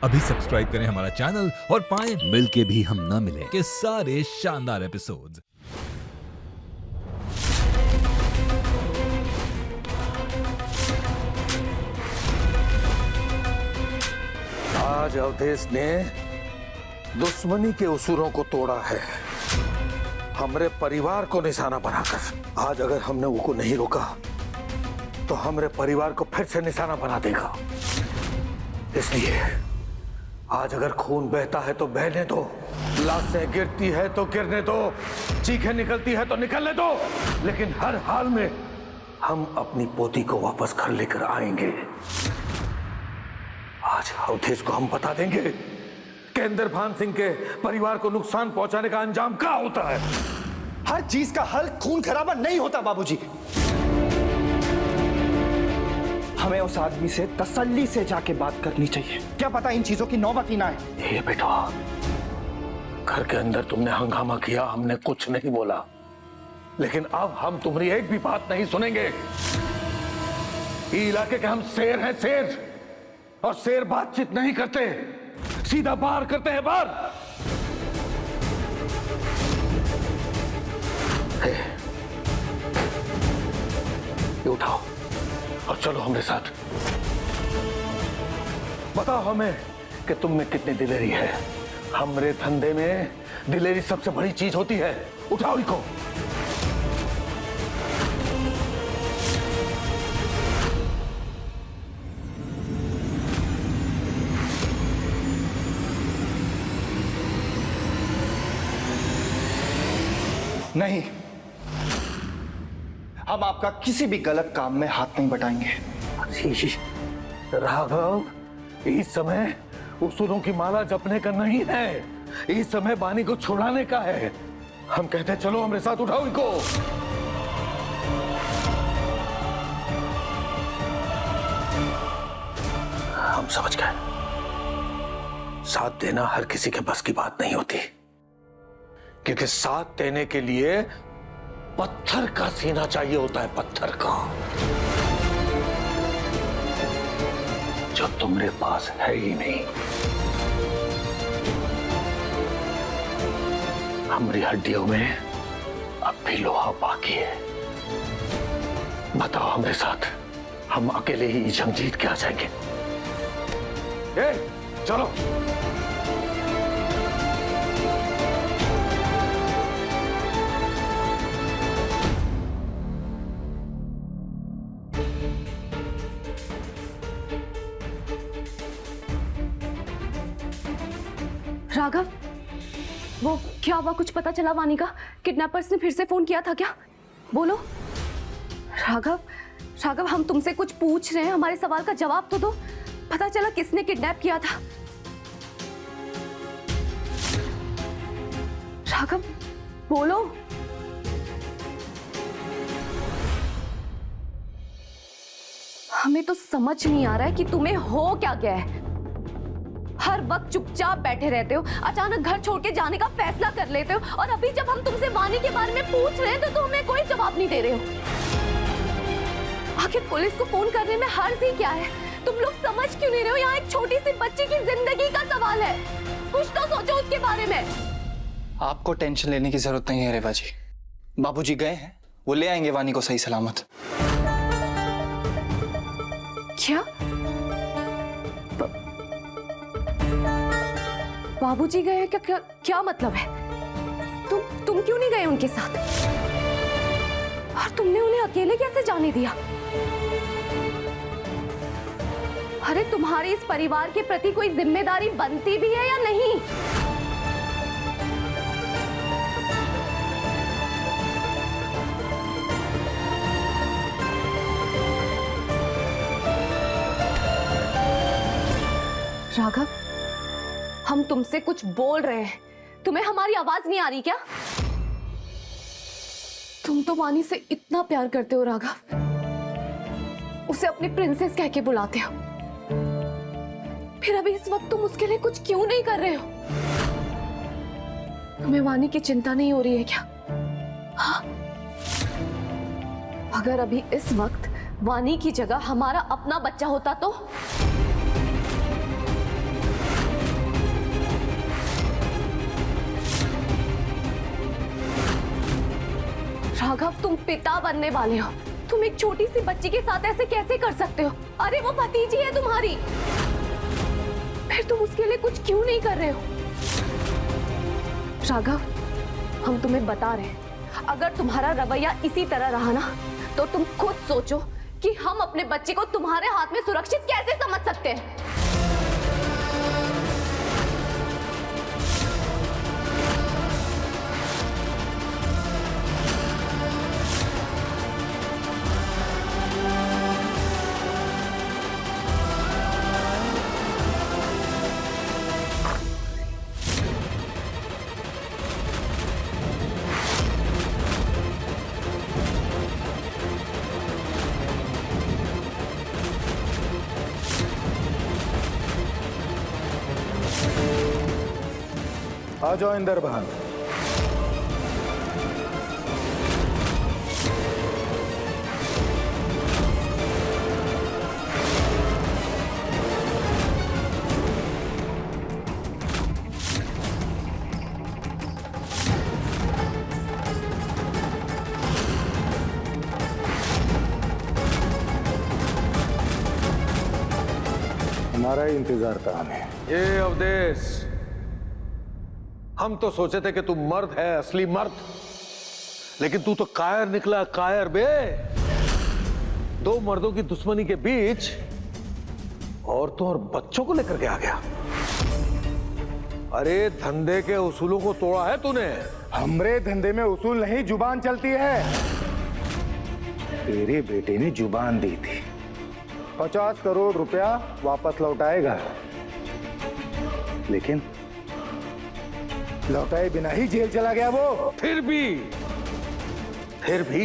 अभी सब्सक्राइब करें हमारा चैनल और पाएं मिल के भी हम न मिले के सारे शानदार एपिसोड्स। आज अवधेश ने दुश्मनी के उसूलों को तोड़ा है, हमारे परिवार को निशाना बनाकर। आज अगर हमने उनको नहीं रोका तो हमारे परिवार को फिर से निशाना बना देगा। इसलिए आज अगर खून बहता है तो बहने दो, लाशें गिरती है तो गिरने दो, चीखें निकलती है तो निकलने दो, लेकिन हर हाल में हम अपनी पोती को वापस घर लेकर आएंगे। आज अवधेश को हम बता देंगे कि इंद्रभान सिंह के परिवार को नुकसान पहुंचाने का अंजाम क्या होता है। हर चीज का हल खून खराबा नहीं होता बाबूजी। हमें उस आदमी से तसल्ली से जाके बात करनी चाहिए। क्या पता इन चीजों की नौबत ही ना आए। ये बेटा, घर के अंदर तुमने हंगामा किया, हमने कुछ नहीं बोला, लेकिन अब हम तुम्हारी एक भी बात नहीं सुनेंगे। ये इलाके के हम शेर हैं, शेर, और शेर बातचीत नहीं करते, सीधा बार करते हैं, बार। ये उठाओ और चलो हमारे साथ। बताओ हमें कि तुम में कितनी दिलेरी है। हमरे धंधे में दिलेरी सबसे बड़ी चीज होती है। उठाओ इनको। नहीं, हम आपका किसी भी गलत काम में हाथ नहीं बटाएंगे। राघव, इस समय उसूलों की माला जपने का नहीं है, इस समय बानी को छुड़ाने का है। हम कहते हैं चलो हमारे साथ, उठाओ इनको। हम समझ गए, साथ देना हर किसी के बस की बात नहीं होती, क्योंकि साथ देने के लिए पत्थर का सीना चाहिए होता है, पत्थर का, जो तुम्हारे पास है ही नहीं। हमारी हड्डियों में अब भी लोहा बाकी है। बताओ हमारे साथ, हम अकेले ही जंग जीत के आ जाएंगे। चलो। राघव, वो क्या हुआ? कुछ पता चला? वानी का किडनैपर्स ने फिर से फोन किया था क्या? बोलो। राघव, राघव, हम तुमसे कुछ पूछ रहे हैं, हमारे सवाल का जवाब तो दो। पता चला किसने किडनैप किया था? राघव, बोलो। हमें तो समझ नहीं आ रहा है कि तुम्हें हो क्या गया है। हर वक्त चुपचाप बैठे रहते हो, अचानक घर छोड़ के जाने का फैसला कर लेते हो, और अभी जब हम तुमसे वानी के बारे में पूछ रहे हैं तो तुम हमें कोई जवाब नहीं दे रहे हो। आखिर पुलिस को फोन करने में हर्ज ही क्या है? तुम लोग समझ क्यों नहीं रहे हो? यहाँ एक छोटी सी बच्ची की जिंदगी का सवाल है, कुछ तो सोचो उसके बारे में। आपको टेंशन लेने की जरूरत नहीं है रेवा जी। बाबूजी गए हैं, वो ले आएंगे वानी को सही सलामत। क्या? बाबूजी गए? क्या मतलब है? तुम क्यों नहीं गए उनके साथ? और तुमने उन्हें अकेले कैसे जाने दिया? अरे तुम्हारे इस परिवार के प्रति कोई जिम्मेदारी बनती भी है या नहीं? राघव, हम तुमसे कुछ बोल रहे हैं, तुम्हें हमारी आवाज नहीं आ रही क्या? तुम तो वानी से इतना प्यार करते हो राघव, उसे अपनी प्रिंसेस कह के बुलाते हो, फिर अभी इस वक्त तुम उसके लिए कुछ क्यों नहीं कर रहे हो? तुम्हें वानी की चिंता नहीं हो रही है क्या? हाँ? अगर अभी इस वक्त वानी की जगह हमारा अपना बच्चा होता तो पिता बनने वाले हो। तुम एक छोटी सी बच्ची के साथ ऐसे कैसे कर सकते हो? अरे वो भतीजी है तुम्हारी, फिर तुम उसके लिए कुछ क्यों नहीं कर रहे हो? राघव, हम तुम्हें बता रहे हैं, अगर तुम्हारा रवैया इसी तरह रहा ना, तो तुम खुद सोचो कि हम अपने बच्चे को तुम्हारे हाथ में सुरक्षित कैसे समझ सकते हैं। आ जाओ इंदर बहन। हमारा ही इंतजार था हमें। ये अवधेश, हम तो सोचे थे कि तू मर्द है, असली मर्द, लेकिन तू तो कायर निकला, कायर बे। दो मर्दों की दुश्मनी के बीच औरतों और बच्चों को लेकर के आ गया। अरे धंधे के उसूलों को तोड़ा है तूने। हमरे धंधे में उसूल नहीं, जुबान चलती है। तेरे बेटे ने जुबान दी थी, 50 करोड़ रुपया वापस लौटाएगा, लेकिन लौटाए बिना ही जेल चला गया वो। फिर भी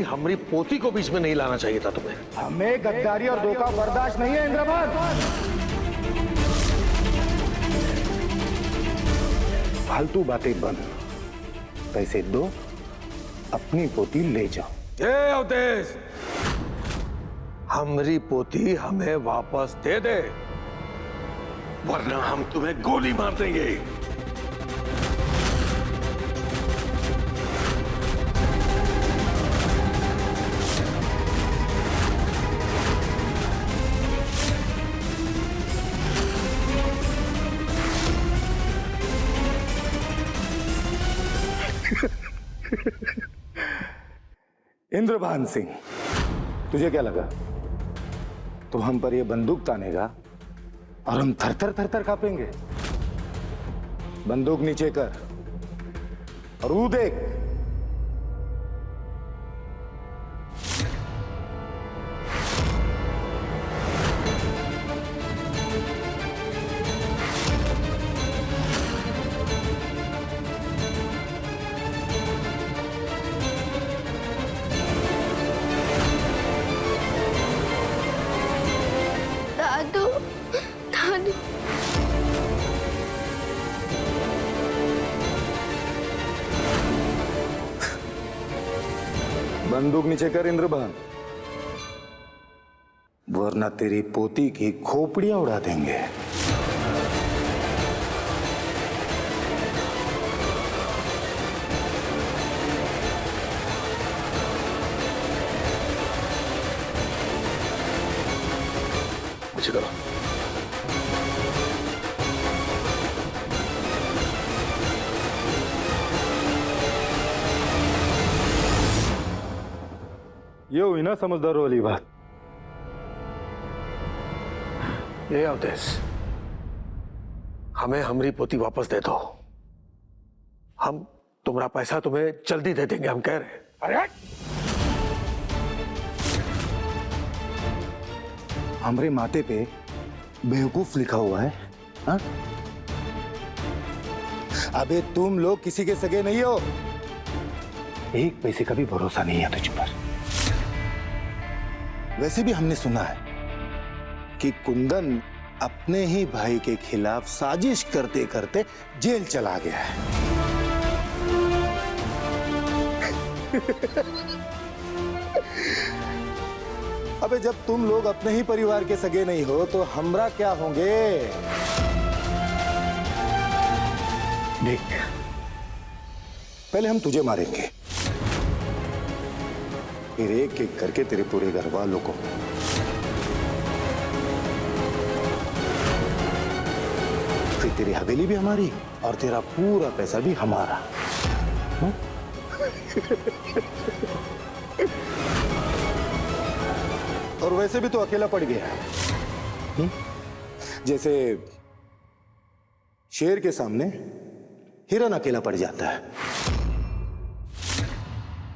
हमारी पोती को बीच में नहीं लाना चाहिए था तुम्हें। हमें गद्दारी और धोखा बर्दाश्त नहीं है इंद्रभान। फालतू बातें बंद, पैसे दो, अपनी पोती ले जाओ। ये अवधेश, हमारी पोती हमें वापस दे दे, वरना हम तुम्हें गोली मार देंगे। इंद्रभान सिंह, तुझे क्या लगा तो हम पर ये बंदूक तानेगा और हम थर थर थर थर कांपेंगे? बंदूक नीचे कर और ऊ देख। दादू, दादू, बंदूक नीचे कर इंद्रभान, वरना तेरी पोती की खोपड़ियां उड़ा देंगे। मुझे करो। ये हुई ना समझदारों वाली बात। ये अवधेश, हमें हमारी पोती वापस दे दो। हम तुम्हारा पैसा तुम्हें जल्दी दे देंगे, हम कह रहे हैं। अरे हमरे माथे पे बेवकूफ लिखा हुआ है, हा? अबे तुम लोग किसी के सगे नहीं हो, एक पैसे का भी भरोसा नहीं है तुझ पर। वैसे भी हमने सुना है कि कुंदन अपने ही भाई के खिलाफ साजिश करते करते जेल चला गया है। अबे जब तुम लोग अपने ही परिवार के सगे नहीं हो तो हमरा क्या होंगे? देख, पहले हम तुझे मारेंगे, फिर एक एक करके तेरे पूरे घर वालों को। फिर तेरी हवेली भी हमारी और तेरा पूरा पैसा भी हमारा। हुँ? और वैसे भी तो अकेला पड़ गया है। हुँ? जैसे शेर के सामने हिरन अकेला पड़ जाता है,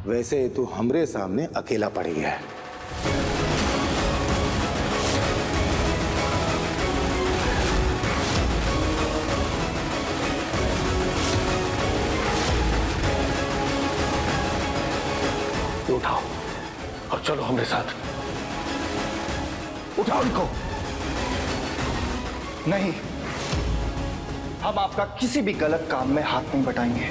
वैसे तू हमरे सामने अकेला पड़ गया है। उठाओ और चलो हमारे साथ। उठाओ इनको। नहीं, हम आपका किसी भी गलत काम में हाथ नहीं बटाएंगे।